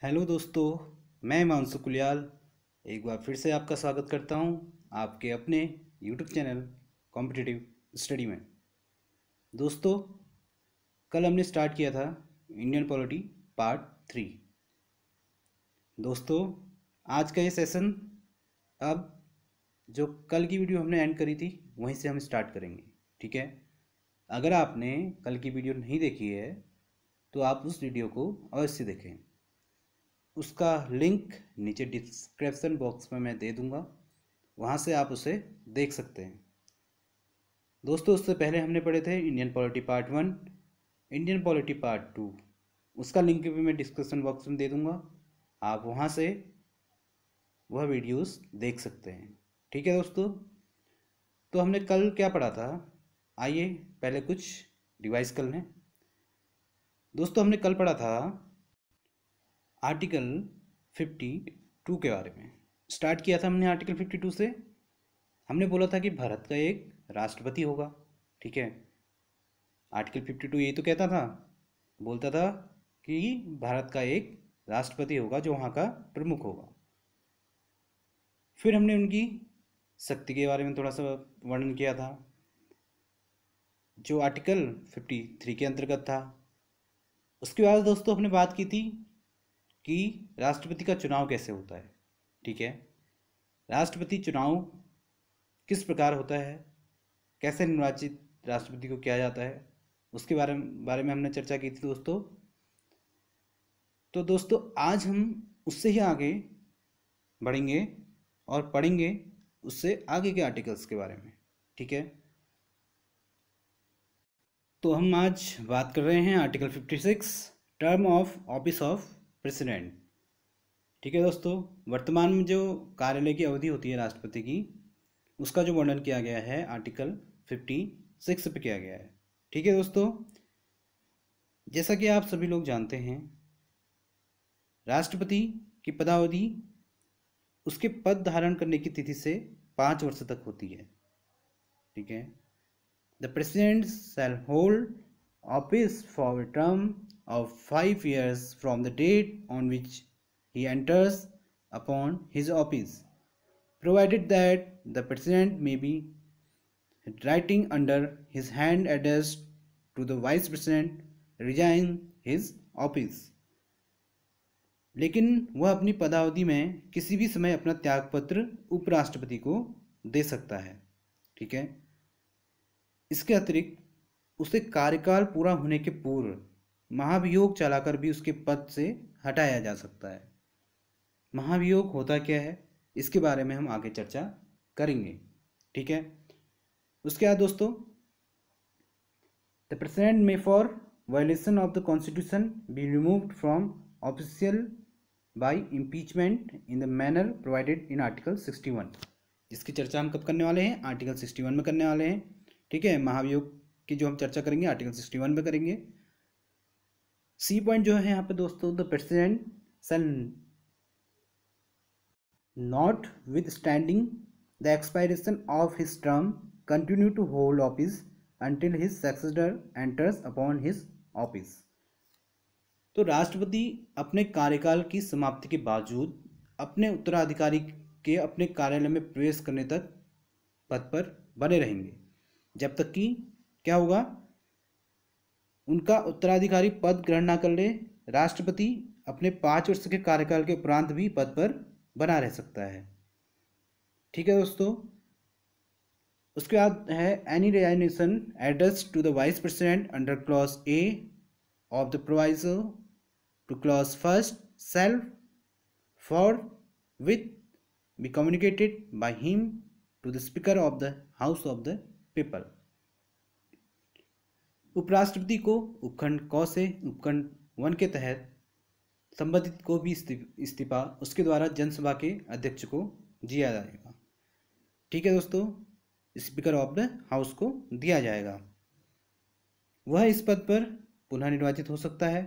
Hello दोस्तों, मैं मानसू कुलियाल एक बार फिर से आपका स्वागत करता हूं आपके अपने यूट्यूब चैनल कॉम्पिटिटिव स्टडी में। दोस्तों, कल हमने स्टार्ट किया था इंडियन पॉलिटी पार्ट 3। दोस्तों, आज का ये सेशन अब जो कल की वीडियो हमने एंड करी थी वहीं से हम स्टार्ट करेंगे। ठीक है, अगर आपने कल की वीडियो नहीं देखी है तो आप उस वीडियो को अवश्य देखें। उसका लिंक नीचे डिस्क्रिप्शन बॉक्स में मैं दे दूंगा, वहाँ से आप उसे देख सकते हैं। दोस्तों, उससे पहले हमने पढ़े थे Indian polity part 1, Indian polity part 2। उसका लिंक भी मैं डिस्क्रिप्शन बॉक्स में दे दूंगा, आप वहाँ से वह वीडियोस देख सकते हैं। ठीक है दोस्तों, तो हमने कल क्या पढ़ा था, आइए पहले कुछ रिवाइज कर लें। दोस्तों, हमने कल पढ़ा था आर्टिकल 52 के बारे में। स्टार्ट किया था हमने आर्टिकल 52 से। हमने बोला था कि भारत का एक राष्ट्रपति होगा। ठीक है, आर्टिकल 52 यही तो कहता था, बोलता था कि भारत का एक राष्ट्रपति होगा जो वहाँ का प्रमुख होगा। फिर हमने उनकी शक्ति के बारे में थोड़ा सा वर्णन किया था जो आर्टिकल 53 के अंतर्गत था। उसके बाद दोस्तों हमने बात की थी कि राष्ट्रपति का चुनाव कैसे होता है। ठीक है, राष्ट्रपति चुनाव किस प्रकार होता है, कैसे निर्वाचित राष्ट्रपति को किया जाता है, उसके बारे में हमने चर्चा की थी दोस्तों। तो दोस्तों, आज हम उससे ही आगे बढ़ेंगे और पढ़ेंगे उससे आगे के आर्टिकल्स के बारे में। ठीक है, तो हम आज बात कर रहे हैं article 56, term of office of president. ठीक है दोस्तों, वर्तमान में जो कार्यालय की अवधि होती है राष्ट्रपति की, उसका जो वर्णन किया गया है आर्टिकल 56 पे किया गया है। ठीक है दोस्तों, जैसा कि आप सभी लोग जानते हैं, राष्ट्रपति की पदावधि उसके पद धारण करने की तिथि से 5 वर्ष तक होती है। ठीक है, the president shall hold office for a term of 5 years from the date on which he enters upon his office, provided that the president may be writing under his hand addressed to the vice president resign his office। लेकिन वह अपनी पदावधि में किसी भी समय अपना त्यागपत्र उपराष्ट्रपति को दे सकता है। ठीक है, इसके अतिरिक्त उसे कार्यकाल पूरा होने के पूर्व महाभियोग चलाकर भी उसके पद से हटाया जा सकता है। महाभियोग होता क्या है, इसके बारे में हम आगे चर्चा करेंगे। ठीक है, उसके बाद दोस्तों, the president may for violation of the constitution be removed from official by impeachment in the manner provided in article 61। इसकी चर्चा हम कब करने वाले हैं, आर्टिकल 61 में करने वाले हैं। ठीक है, महाभियोग की जो हम चर्चा करेंगे आर्टिकल 61 में करेंगे। सी पॉइंट जो है यहाँ पे दोस्तों, the president shell notwithstanding the expiration of his term continue to hold office until his successor enters upon his office। तो राष्ट्रपति अपने कार्यकाल की समाप्ति के बावजूद अपने उत्तराधिकारी के अपने कार्यालय में प्रवेश करने तक पद पर बने रहेंगे, जब तक कि क्या होगा, उनका उत्तराधिकारी पद ग्रहण न कर ले। राष्ट्रपति अपने 5 वर्ष के कार्यकाल के उपरांत भी पद पर बना रह सकता है। ठीक है दोस्तों, उसके बाद है any resignation address to the vice president under clause A of the proviso to clause first shall forthwith be communicated by him to the speaker of the house of the people. उपराष्ट्रपति को उपखंड क से उपखंड 1 के तहत संबंधित को भी इस्तीफा उसके द्वारा जनसभा के अध्यक्ष को दिया जाएगा। ठीक है दोस्तों, स्पीकर ऑफ द हाउस को दिया जाएगा। वह इस पद पर पुनः निर्वाचित हो सकता है।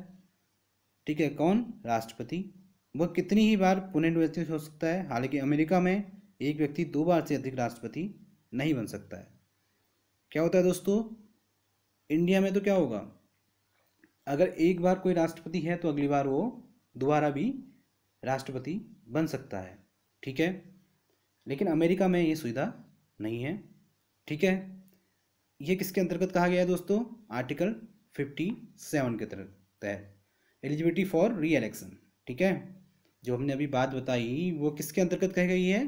ठीक है, कौन, राष्ट्रपति। वह कितनी ही बार पुनः निर्वाचित हो सकता है, हालांकि अमेरिका में एक व्यक्ति 2 बार से अधिक राष्ट्रपति नहीं बन सकता है। क्या होता है दोस्तों, इंडिया में तो क्या होगा, अगर एक बार कोई राष्ट्रपति है तो अगली बार वो दोबारा भी राष्ट्रपति बन सकता है। ठीक है, लेकिन अमेरिका में ये सुविधा नहीं है। ठीक है, ये किसके अंतर्गत कहा गया है दोस्तों? आर्टिकल 57 के तहत एलिजिबिलिटी फॉर री इलेक्शन। ठीक है, जो हमने अभी बात बताई वो किसके अंतर्गत कही गई है?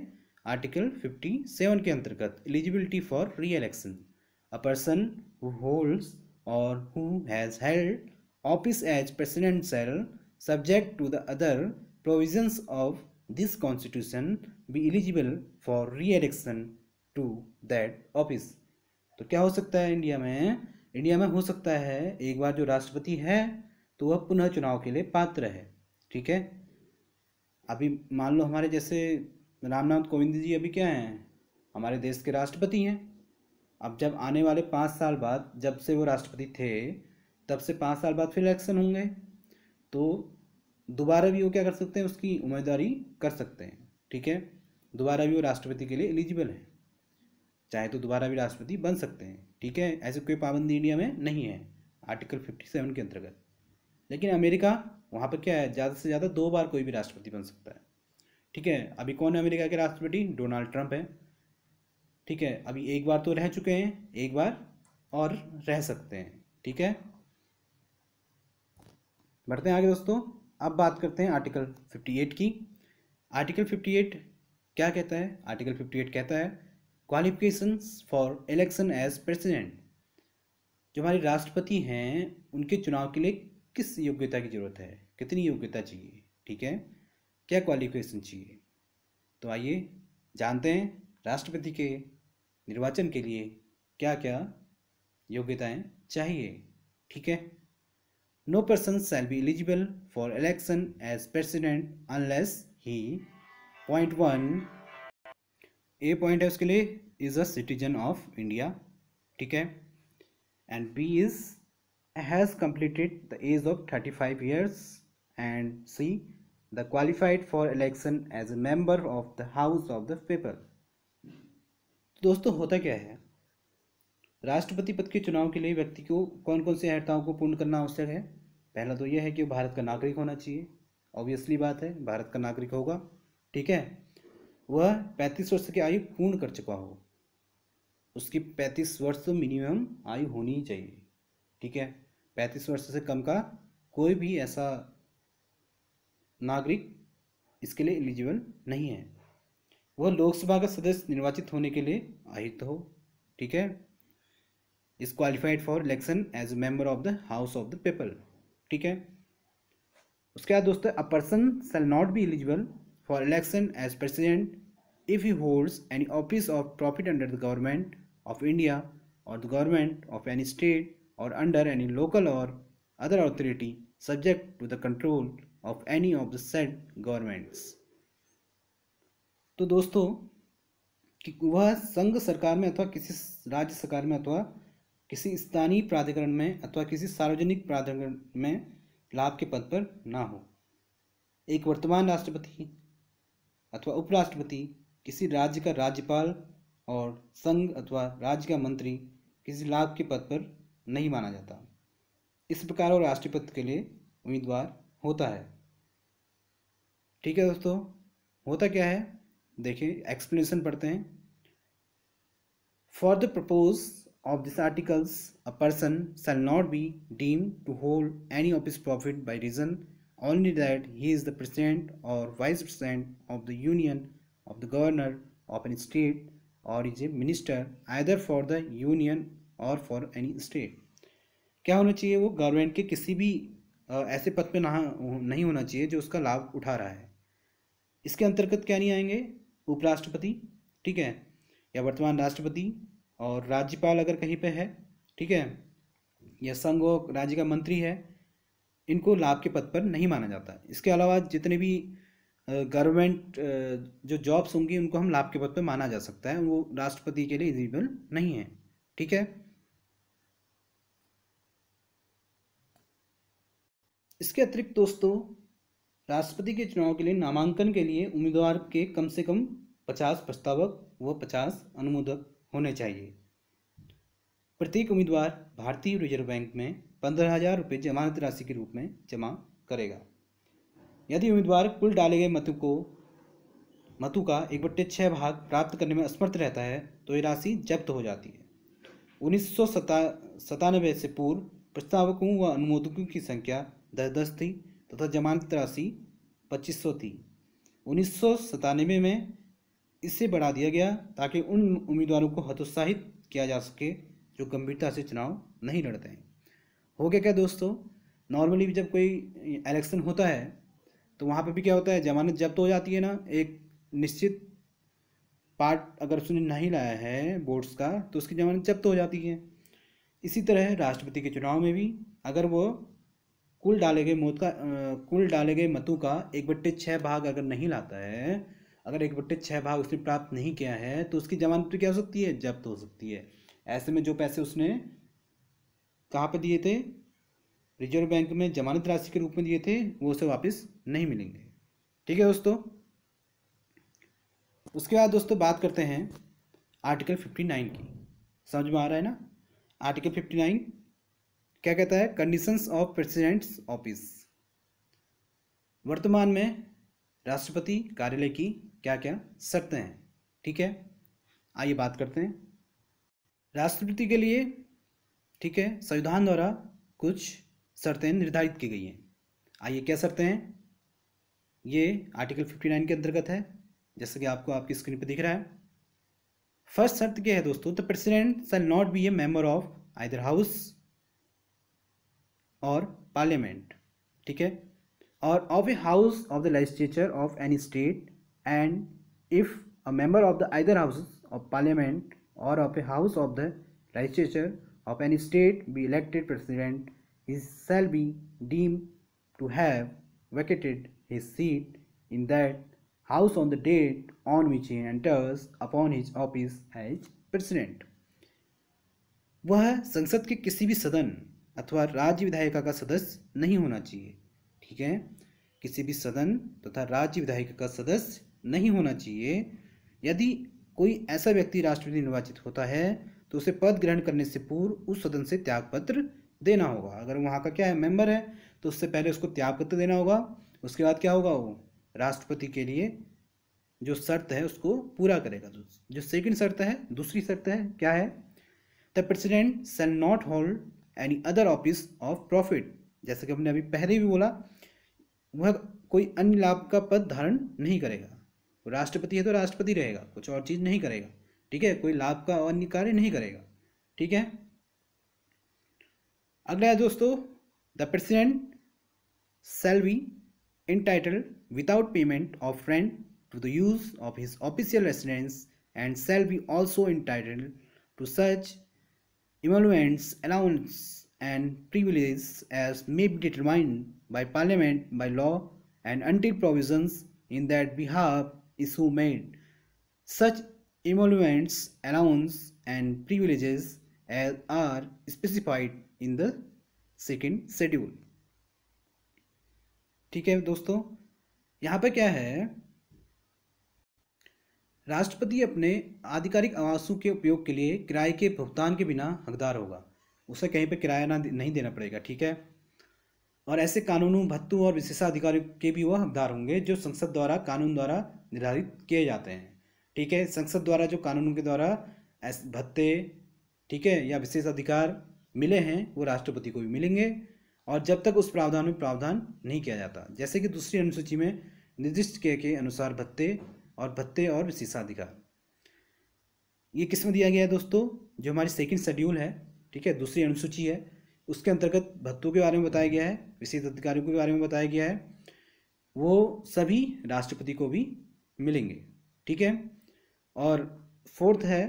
आर्टिकल 57 के अंतर्गत eligibility for re election. A person who holds or who has held office as president shall subject to the other provisions of this constitution be eligible for re election to that office. तो क्या हो सकता है India में? India में हो सकता है एक बार जो राष्ट्रपति है तो वह पुनः चुनाव के लिए पात्र है। ठीक है, अभी मान लो हमारे जैसे रामनाथ कोविंद जी अभी क्या हैं? हमारे देश के राष्ट्रपति हैं। अब जब आने वाले 5 साल बाद, जब से वो राष्ट्रपति थे तब से 5 साल बाद फिर इलेक्शन होंगे, तो दोबारा भी वो क्या कर सकते हैं? उसकी उम्मीदवारी कर सकते हैं। ठीक है, दोबारा भी वो राष्ट्रपति के लिए एलिजिबल है, चाहे तो दोबारा भी राष्ट्रपति बन सकते हैं। ठीक है, ऐसी कोई पाबंदी इंडिया में नहीं है आर्टिकल 57 के अंतर्गत। लेकिन अमेरिका, वहाँ पर क्या है? ज़्यादा से ज़्यादा 2 बार कोई भी राष्ट्रपति बन सकता है। ठीक है, अभी कौन है अमेरिका के राष्ट्रपति? डोनाल्ड ट्रंप है। ठीक है, अभी एक बार तो रह चुके हैं, एक बार और रह सकते हैं। ठीक है, बढ़ते हैं आगे दोस्तों। अब बात करते हैं आर्टिकल 58 की। आर्टिकल 58 क्या कहता है? आर्टिकल 58 कहता है qualifications for election as president. जो हमारे राष्ट्रपति हैं उनके चुनाव के लिए किस योग्यता की जरूरत है, कितनी योग्यता चाहिए? ठीक है, क्या क्वालिफिकेशन चाहिए? तो आइए जानते हैं राष्ट्रपति के निर्वाचन के लिए क्या क्या योग्यताएं चाहिए। ठीक है, no person shall be eligible for election as president unless he point 1 A point है उसके लिए is a citizen of India. ठीक है, and B is has completed the age of 35 years and C the qualified for election as a member of the house of the people। तो दोस्तों होता क्या है? राष्ट्रपति पद के चुनाव के लिए व्यक्ति को कौन कौन से अर्हताओं को पूर्ण करना आवश्यक है? पहला तो यह है कि वो भारत का नागरिक होना चाहिए। ऑब्वियसली बात है, भारत का नागरिक होगा। ठीक है, वह 35 वर्ष की आयु पूर्ण कर चुका हो, उसकी 35 वर्ष तो मिनिमम आयु होनी ही चाहिए। ठीक है, 35 वर्ष से कम का कोई भी ऐसा नागरिक इसके लिए एलिजिबल नहीं है। वह लोकसभा का सदस्य निर्वाचित होने के लिए अयोग्य हो। ठीक है, is qualified for election as a member of the house of the people. ठीक है, उसके बाद दोस्तों a person shall not be eligible for election as president if he holds any office of profit under the government of India or the government of any state or under any local or other authority subject to the control of any of the said governments। तो दोस्तों कि वह संघ सरकार में अथवा किसी राज्य सरकार में अथवा किसी स्थानीय प्राधिकरण में अथवा किसी सार्वजनिक प्राधिकरण में लाभ के पद पर ना हो। एक वर्तमान राष्ट्रपति अथवा उपराष्ट्रपति, किसी राज्य का राज्यपाल और संघ अथवा राज्य का मंत्री किसी लाभ के पद पर नहीं माना जाता। इस प्रकार वो राष्ट्रपति पद के लिए उम्मीदवार होता है। ठीक है दोस्तों, होता क्या है देखिए, एक्सप्लेनेशन पढ़ते हैं। For the purpose of this articles a person shall not be deemed to hold any office profit by reason only that he is the president or vice president of the union of the governor of an state or is a minister either for the union or for any state. क्या होना चाहिए? वो government के किसी भी ऐसे पद पे नहीं होना चाहिए जो उसका लाभ उठा रहा है। इसके अंतर्गत क्या नहीं आएंगे? उपराष्ट्रपति, ठीक है, या वर्तमान राष्ट्रपति और राज्यपाल अगर कहीं पे है, ठीक है, या संघ और राज्य का मंत्री है, इनको लाभ के पद पर नहीं माना जाता। इसके अलावा जितने भी गवर्नमेंट जो जॉब्स होंगी उनको हम लाभ के पद पर माना जा सकता है, वो राष्ट्रपति के लिए एलिजिबल नहीं है। ठीक है, इसके अतिरिक्त दोस्तों राष्ट्रपति के चुनाव के लिए नामांकन के लिए उम्मीदवार के कम से कम 50 प्रस्तावक व 50 अनुमोदक होने चाहिए। प्रत्येक उम्मीदवार भारतीय रिजर्व बैंक में 15,000 रुपये जमानत राशि के रूप में जमा करेगा। यदि उम्मीदवार कुल डाले गए मतों का 1/6 भाग प्राप्त करने में असमर्थ रहता है तो ये राशि जब्त हो जाती है। 1997 से पूर्व प्रस्तावकों व अनुमोदकों की संख्या 10 थी तथा जमानत राशि 2500 थी। 1997 में इसे बढ़ा दिया गया ताकि उन उम्मीदवारों को हतोत्साहित किया जा सके जो गंभीरता से चुनाव नहीं लड़ते हैं। हो गया क्या दोस्तों, नॉर्मली भी जब कोई इलेक्शन होता है तो वहाँ पे भी क्या होता है, जमानत जब्त हो जाती है ना। एक निश्चित पार्ट अगर उसने नहीं लाया है वोट्स का तो उसकी जमानत जब्त हो जाती है। इसी तरह राष्ट्रपति के चुनाव में भी अगर वो कुल डाले गए मतों का 1/6 भाग अगर नहीं लाता है, अगर 1/6 भाग उसने प्राप्त नहीं किया है तो उसकी जमानत क्या हो सकती है, जब्त हो सकती है। ऐसे में जो पैसे उसने कहाँ पे दिए थे, रिजर्व बैंक में जमानत राशि के रूप में दिए थे, वो उसे वापस नहीं मिलेंगे। ठीक है दोस्तों। उसके बाद दोस्तों बात करते हैं आर्टिकल 59 की। समझ में आ रहा है ना। आर्टिकल 59 क्या कहता है, कंडीशंस ऑफ प्रेसिडेंट्स ऑफिस। वर्तमान में राष्ट्रपति कार्यालय की क्या क्या शर्तें हैं। ठीक है, आइए बात करते हैं राष्ट्रपति के लिए। ठीक है, संविधान द्वारा कुछ शर्तें निर्धारित की गई हैं। आइए क्या शर्तें हैं, ये आर्टिकल 59 के अंतर्गत है, जैसे कि आपको आपकी स्क्रीन पर दिख रहा है। फर्स्ट शर्त क्या है दोस्तों, the president shall not be a member of either house or parliament. ठीक है, or of a house of the legislature of any state, and if a member of the either house of parliament or of a house of the legislature of any state be elected president, he shall be deemed to have vacated his seat in that house on the date on which he enters upon his office as president। वह संसद के किसी भी सदन अथवा राज्य विधायिका का सदस्य नहीं होना चाहिए। ठीक है, किसी भी सदन तथा राज्य विधायिका का सदस्य नहीं होना चाहिए। यदि कोई ऐसा व्यक्ति राष्ट्रपति निर्वाचित होता है तो उसे पद ग्रहण करने से पूर्व उस सदन से त्यागपत्र देना होगा। अगर वहाँ का क्या है, मेंबर है, तो उससे पहले उसको त्यागपत्र देना होगा। उसके बाद क्या होगा, वो राष्ट्रपति के लिए जो शर्त है उसको पूरा करेगा। जो सेकंड शर्त है, दूसरी शर्त है, क्या है, the president shall not hold any other office of profit. जैसे कि हमने अभी पहले भी बोला, वह कोई अन्य लाभ का पद धारण नहीं करेगा। वो राष्ट्रपति है तो राष्ट्रपति रहेगा, कुछ और चीज़ नहीं करेगा। ठीक है, कोई लाभ का अन्य कार्य नहीं करेगा। ठीक है, अगला है दोस्तों, the president shall be entitled without payment of rent to the use of his official residence and shall be also entitled to such emoluments, allowance and privileges as may be determined by parliament by law and until provisions in that behalf is so made, such emoluments, allowance and privileges as are specified in the second schedule। ठीक है दोस्तों, यहाँ पे क्या है, राष्ट्रपति अपने आधिकारिक आवासों के उपयोग के लिए किराए के भुगतान के बिना हकदार होगा। उसे कहीं पे किराया नहीं देना पड़ेगा। ठीक है, और ऐसे कानूनों, भत्तों और विशेषाधिकारों के भी वह हकदार होंगे जो संसद द्वारा, कानून द्वारा निर्धारित किए जाते हैं। ठीक है, संसद द्वारा जो कानूनों के द्वारा भत्ते, ठीक है, या विशेष अधिकार मिले हैं वो राष्ट्रपति को भी मिलेंगे, और जब तक उस प्रावधान में प्रावधान नहीं किया जाता। जैसे कि दूसरी अनुसूची में निर्दिष्ट किए के अनुसार भत्ते और विशेषाधिकार ये किस में दिया गया है दोस्तों, जो हमारी सेकंड शेड्यूल है। ठीक है, दूसरी अनुसूची है, उसके अंतर्गत भत्तों के बारे में बताया गया है, विशेष अधिकारियों के बारे में बताया गया है, वो सभी राष्ट्रपति को भी मिलेंगे। ठीक है, और फोर्थ है,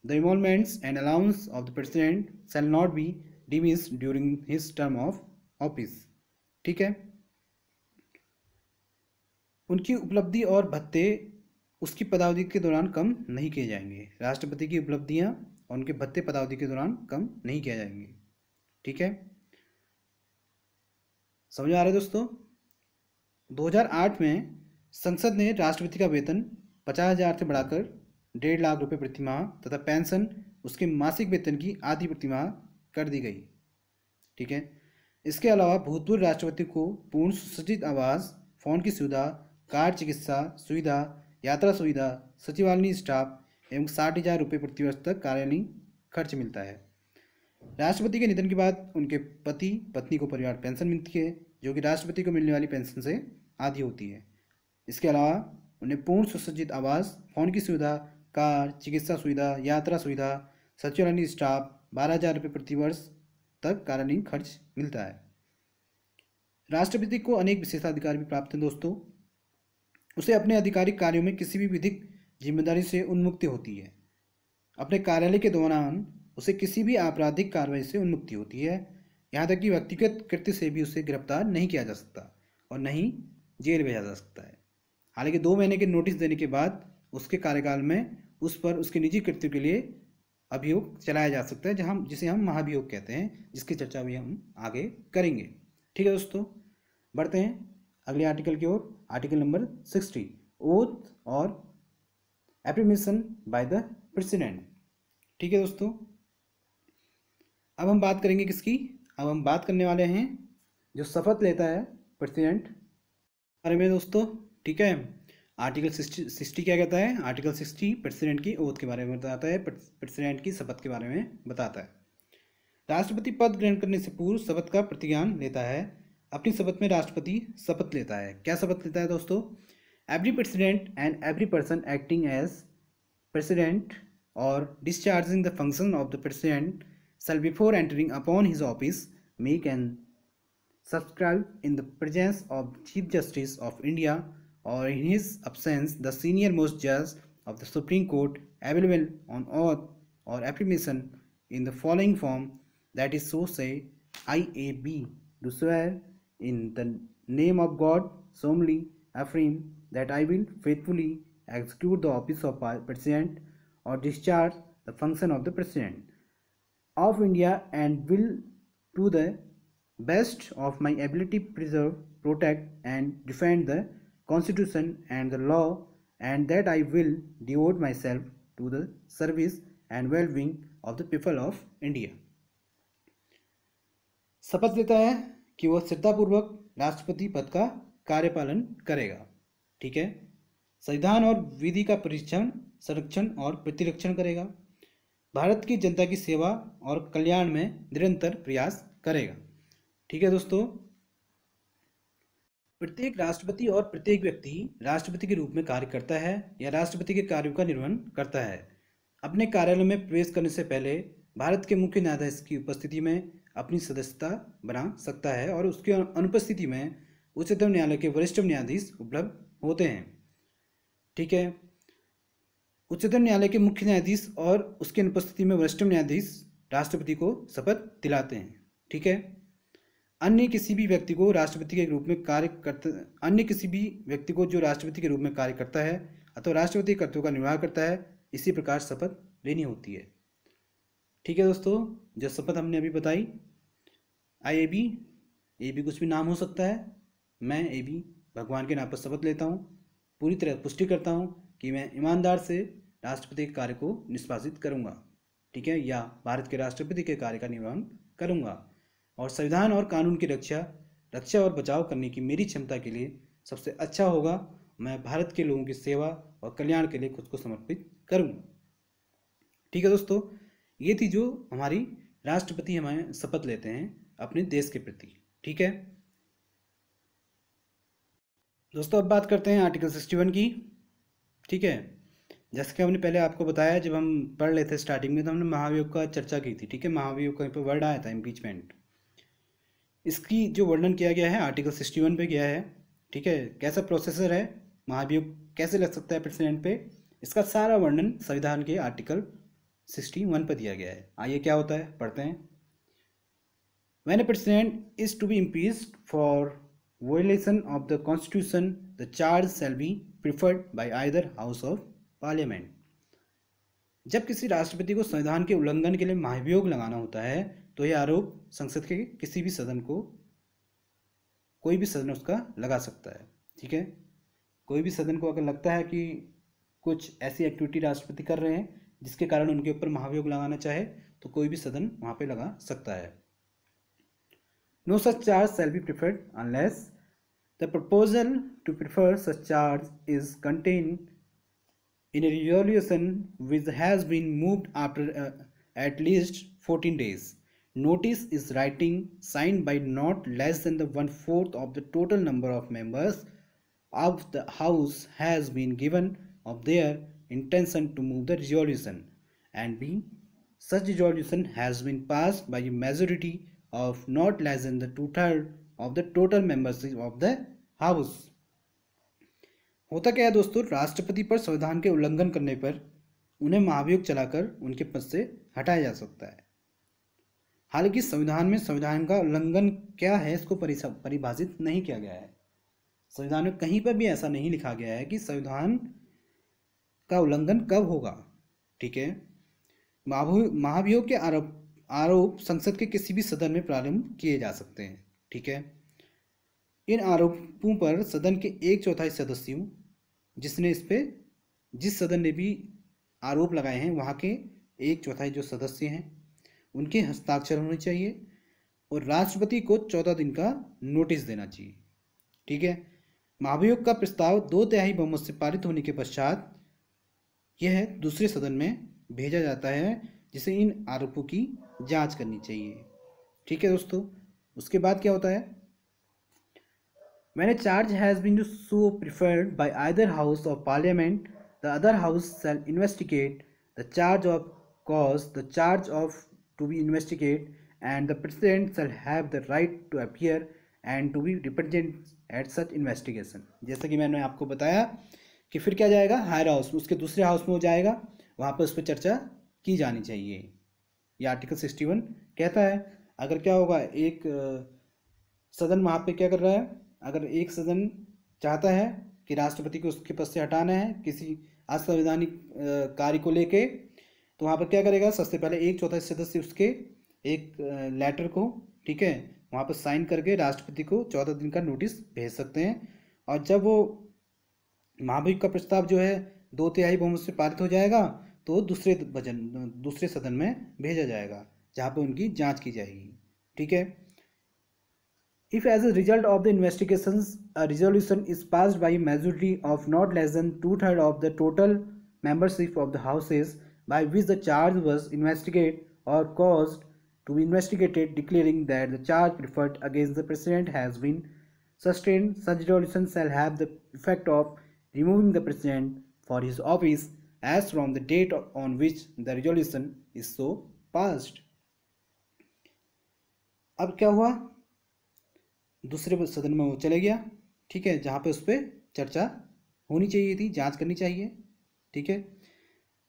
the emoluments and allowance of the president shall not be diminished during his term of office. ठीक है, उनकी उपलब्धि और भत्ते उसकी पदावधि के दौरान कम नहीं किए जाएंगे। राष्ट्रपति की उपलब्धियां और उनके भत्ते पदावधि के दौरान कम नहीं किए जाएंगे। ठीक है, समझ आ रहा है दोस्तों। 2008 में संसद ने राष्ट्रपति का वेतन 50,000 से बढ़ाकर 1.5 लाख रुपए प्रतिमाह तथा पेंशन उसके मासिक वेतन की आधी प्रतिमाह कर दी गई। ठीक है, इसके अलावा भूतपूर्व राष्ट्रपति को पूर्ण सुसज्जित आवास फ़ोन की सुविधा, कार चिकित्सा सुविधा, यात्रा सुविधा, सचिवालय स्टाफ एवं 60,000 रुपये प्रतिवर्ष तक कार्यालयीन खर्च मिलता है। राष्ट्रपति के निधन के बाद उनके पति पत्नी को परिवार पेंशन मिलती है, जो कि राष्ट्रपति को मिलने वाली पेंशन से आधी होती है। इसके अलावा उन्हें पूर्ण सुसज्जित आवास, फ़ोन की सुविधा, कार चिकित्सा सुविधा, यात्रा सुविधा, सचिवालय स्टाफ, 12,000 रुपये प्रतिवर्ष तक कार्यालयीन खर्च मिलता है। राष्ट्रपति को अनेक विशेषाधिकार भी प्राप्त हैं दोस्तों। उसे अपने आधिकारिक कार्यों में किसी भी विधिक जिम्मेदारी से उन्मुक्ति होती है। अपने कार्यालय के दौरान उसे किसी भी आपराधिक कार्रवाई से उन्मुक्ति होती है। यहाँ तक कि व्यक्तिगत कृत्य से भी उसे गिरफ्तार नहीं किया जा सकता और न ही जेल भेजा जा सकता है। हालांकि 2 महीने के नोटिस देने के बाद उसके कार्यकाल में उस पर उसके निजी कृत्यों के लिए अभियोग चलाया जा सकता है, जिसे हम महाभियोग कहते हैं, जिसकी चर्चा भी हम आगे करेंगे। ठीक है दोस्तों, बढ़ते हैं अगले आर्टिकल की ओर। आर्टिकल नंबर 60, ओथ और एफर्मेशन बाय द प्रेसिडेंट। ठीक है दोस्तों, अब हम बात करेंगे किसकी? अब हम बात करने वाले हैं जो शपथ लेता है प्रेसिडेंट बारे में दोस्तों। ठीक है, आर्टिकल 60 क्या कहता है? आर्टिकल 60 प्रेसिडेंट की ओथ के बारे में बताता है, प्रेसिडेंट की शपथ के बारे में बताता है। राष्ट्रपति पद ग्रहण करने से पूर्व शपथ का प्रतिज्ञान लेता है। अपनी शपथ में राष्ट्रपति शपथ लेता है। क्या शपथ लेता है दोस्तों? Every president and every person acting as president or discharging the function of the president shall before entering upon his office make and subscribe in the presence of Chief Justice of India or in his absence the senior most judge of the Supreme Court available on oath or affirmation in the following form, that is so say IAB do swear in the name of God solemnly affirm that I will faithfully execute the office of President or discharge the function of the President of India and will to the best of my ability preserve, protect and defend the Constitution and the law, and that I will devote myself to the service and well-being of the people of India। शपथ लेता है कि वह श्रद्धापूर्वक राष्ट्रपति पद का कार्यपालन करेगा। ठीक है, संविधान और विधि का परीक्षण, संरक्षण और प्रतिरक्षण करेगा। भारत की जनता की सेवा और कल्याण में निरंतर प्रयास करेगा। ठीक है दोस्तों, प्रत्येक राष्ट्रपति और प्रत्येक व्यक्ति राष्ट्रपति के रूप में कार्य करता है या राष्ट्रपति के कार्यों का निर्वहन करता है। अपने कार्यालय में प्रवेश करने से पहले भारत के मुख्य न्यायाधीश की उपस्थिति में अपनी सदस्यता बना सकता है और उसकी अनुपस्थिति में उच्चतम न्यायालय के वरिष्ठ न्यायाधीश उपलब्ध होते हैं। ठीक है, उच्चतम न्यायालय के मुख्य न्यायाधीश और उसकी अनुपस्थिति में वरिष्ठ न्यायाधीश राष्ट्रपति को शपथ दिलाते हैं। ठीक है, अन्य किसी भी व्यक्ति को राष्ट्रपति के रूप में जो राष्ट्रपति के रूप में कार्य करता है अथवा राष्ट्रपति के कर्तव्यों का निर्वाह करता है, इसी प्रकार शपथ लेनी होती है। ठीक है दोस्तों, जो शपथ हमने अभी बताई IAB कुछ भी नाम हो सकता है। मैं AB भगवान के नाम पर शपथ लेता हूँ, पूरी तरह पुष्टि करता हूँ कि मैं ईमानदार से राष्ट्रपति के कार्य को निष्पादित करूंगा। ठीक है, या भारत के राष्ट्रपति के कार्य का निर्वहन करूंगा और संविधान और कानून की रक्षा और बचाव करने की मेरी क्षमता के लिए सबसे अच्छा होगा मैं भारत के लोगों की सेवा और कल्याण के लिए खुद को समर्पित करूंगा। ठीक है दोस्तों, ये थी जो हमारी राष्ट्रपति हमें शपथ लेते हैं अपने देश के प्रति। ठीक है दोस्तों, अब बात करते हैं आर्टिकल 61 की। ठीक है, जैसे कि हमने पहले आपको बताया, जब हम पढ़ रहे थे स्टार्टिंग में तो हमने महाभियोग का चर्चा की थी। ठीक है, महाभियोग का वर्ड आया था इम्पीचमेंट। इसकी जो वर्णन किया गया है आर्टिकल 61 पे गया है। ठीक है, कैसा प्रोसेसर है, महाभियोग कैसे लग सकता है प्रेसिडेंट पे, इसका सारा वर्णन संविधान के आर्टिकल 61 पर दिया गया है। आइए क्या होता है पढ़ते हैं। When a president is to be impeached for violation of the constitution, the charge shall be preferred by either house of parliament। जब किसी राष्ट्रपति को संविधान के उल्लंघन के लिए महाभियोग लगाना होता है तो यह आरोप संसद के किसी भी सदन को, कोई भी सदन उसका लगा सकता है। ठीक है, कोई भी सदन को अगर लगता है कि कुछ ऐसी एक्टिविटी राष्ट्रपति कर रहे हैं जिसके कारण उनके ऊपर महाभियोग लगाना चाहे तो कोई भी सदन वहाँ पे लगा सकता है। No such charge shall be preferred unless The proposal to prefer such charge is contained in a resolution which has been moved after at least 14 days. Notice is writing signed by not less than the 1/4 of the total number of members of the House has been given of their intention to move the resolution, and B. Such resolution has been passed by a majority of not less than the 2/3 of the total membership of the House. होता क्या है दोस्तों, राष्ट्रपति पर संविधान के उल्लंघन करने पर उन्हें महाभियोग चलाकर उनके पद से हटाया जा सकता है। हालांकि संविधान में संविधान का उल्लंघन क्या है इसको परिभाषित नहीं किया गया है। संविधान में कहीं पर भी ऐसा नहीं लिखा गया है कि संविधान का उल्लंघन कब होगा। ठीक है, महाभियोग के आरोप संसद के किसी भी सदन में प्रारंभ किए जा सकते हैं। ठीक है, इन आरोपों पर सदन के 1/4 सदस्यों जिस सदन ने भी आरोप लगाए हैं वहाँ के 1/4 जो सदस्य हैं उनके हस्ताक्षर होने चाहिए और राष्ट्रपति को 14 दिन का नोटिस देना चाहिए। ठीक है, महाभियोग का प्रस्ताव 2/3 बहुमत से पारित होने के पश्चात यह दूसरे सदन में भेजा जाता है जिसे इन आरोपों की जांच करनी चाहिए। ठीक है दोस्तों, उसके बाद क्या होता है, When a charge has been so preferred by either house of parliament, the other house shall investigate the charge of cause, the charge of to be investigated, and the president shall have the right to appear and to be represented at such investigation. जैसा कि मैंने आपको बताया कि फिर क्या जाएगा, higher house, उसके दूसरे हाउस में हो जाएगा, वहाँ पर उस पर चर्चा की जानी चाहिए। ये आर्टिकल 61 कहता है। अगर क्या होगा, एक सदन वहाँ पे क्या कर रहा है, अगर एक सदन चाहता है कि राष्ट्रपति को उसके पद से हटाना है किसी असंवैधानिक कार्य को लेके, तो वहाँ पर क्या करेगा, सबसे पहले 1/4 सदस्य उसके एक लेटर को, ठीक है, वहाँ पर साइन करके राष्ट्रपति को 14 दिन का नोटिस भेज सकते हैं। और जब वो महाभियोग का प्रस्ताव जो है 2/3 बहुमत से पारित हो जाएगा तो दूसरे सदन में भेजा जाएगा जहाँ पर उनकी जांच की जाएगी। ठीक है, If as a result of the investigations a resolution is passed by a majority of not less than 2/3 of the total membership of the houses by which the charge was investigated or caused to be investigated, declaring that the charge preferred against the president has been sustained, such resolution shall have the effect of removing the president for his office as from the date on which the resolution is so passed. अब क्या हुआ, दूसरे सदन में वो चले गया। ठीक है, जहाँ पे उस पर चर्चा होनी चाहिए थी, जांच करनी चाहिए। ठीक है,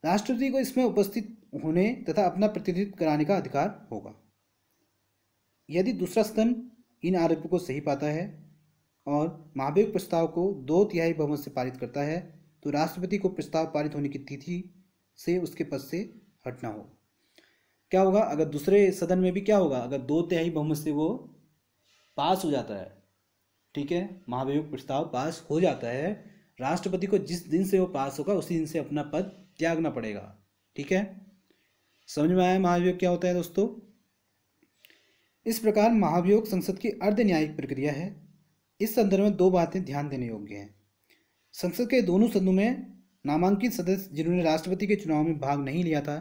राष्ट्रपति को इसमें उपस्थित होने तथा अपना प्रतिनिधित्व कराने का अधिकार होगा। यदि दूसरा सदन इन आरोपों को सही पाता है और महाभियोग प्रस्ताव को 2/3 बहुमत से पारित करता है तो राष्ट्रपति को प्रस्ताव पारित होने की तिथि से उसके पद से हटना हो। क्या होगा, अगर दूसरे सदन में भी क्या होगा, अगर 2/3 बहुमत से वो पास हो जाता है, ठीक है, महाभियोग प्रस्ताव पास हो जाता है, राष्ट्रपति को जिस दिन से वो पास होगा उसी दिन से अपना पद त्यागना पड़ेगा। ठीक है, समझ में आया महाभियोग क्या होता है दोस्तों। इस प्रकार महाभियोग संसद की अर्ध न्यायिक प्रक्रिया है। इस संदर्भ में 2 बातें ध्यान देने योग्य हैं। संसद के दोनों सदनों में नामांकित सदस्य जिन्होंने राष्ट्रपति के चुनाव में भाग नहीं लिया था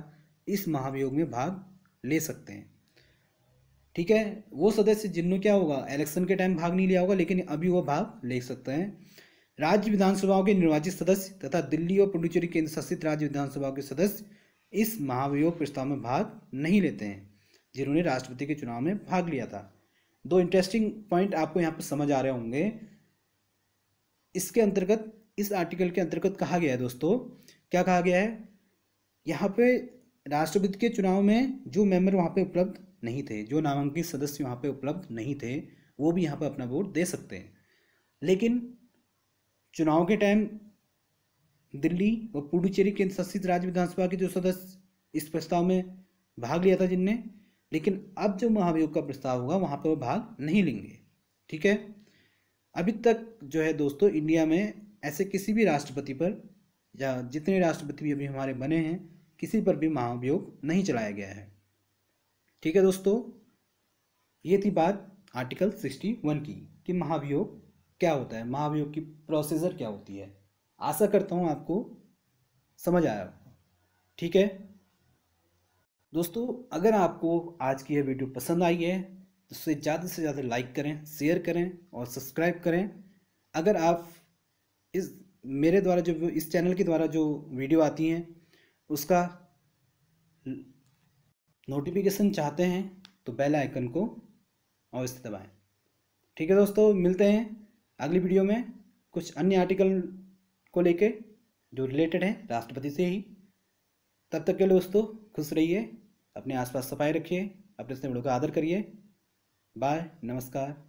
इस महाभियोग में भाग ले सकते हैं। ठीक है, वो सदस्य जिन्होंने क्या होगा, इलेक्शन के टाइम भाग नहीं लिया होगा लेकिन अभी वो भाग ले सकते हैं। राज्य विधानसभाओं के निर्वाचित सदस्य तथा दिल्ली और पुडुचेरी केंद्र शासित राज्य विधानसभाओं के सदस्य इस महाभियोग प्रस्ताव में भाग नहीं लेते हैं जिन्होंने राष्ट्रपति के चुनाव में भाग लिया था। 2 इंटरेस्टिंग पॉइंट आपको यहाँ पर समझ आ रहे होंगे। इसके अंतर्गत, इस आर्टिकल के अंतर्गत कहा गया है दोस्तों, क्या कहा गया है, यहाँ पे राष्ट्रपति के चुनाव में जो मेंबर वहाँ पे उपलब्ध नहीं थे, जो नामांकित सदस्य वहाँ पे उपलब्ध नहीं थे, वो भी यहाँ पे अपना वोट दे सकते हैं। लेकिन चुनाव के टाइम दिल्ली और पुडुचेरी केंद्र शासित राज्य विधानसभा के जो सदस्य इस प्रस्ताव में भाग लिया था जिनने, लेकिन अब जो महाभियोग का प्रस्ताव होगा वहाँ पर वो भाग नहीं लेंगे। ठीक है, अभी तक जो है दोस्तों इंडिया में ऐसे किसी भी राष्ट्रपति पर या जितने राष्ट्रपति भी अभी हमारे बने हैं किसी पर भी महाभियोग नहीं चलाया गया है। ठीक है दोस्तों, ये थी बात आर्टिकल 61 की कि महाभियोग क्या होता है, महाभियोग की प्रोसीजर क्या होती है। आशा करता हूँ आपको समझ आया होगा। ठीक है दोस्तों, अगर आपको आज की यह वीडियो पसंद आई है तो इसे ज़्यादा से ज़्यादा लाइक करें, शेयर करें और सब्सक्राइब करें। अगर आप इस मेरे द्वारा जो इस चैनल के द्वारा जो वीडियो आती हैं उसका नोटिफिकेशन चाहते हैं तो बेल आइकन को अवश्य दबाएं। ठीक है दोस्तों, मिलते हैं अगली वीडियो में कुछ अन्य आर्टिकल को लेके जो रिलेटेड है राष्ट्रपति से ही। तब तक के लिए दोस्तों खुश रहिए, अपने आसपास सफाई रखिए, अपने से बड़ों का आदर करिए। बाय, नमस्कार।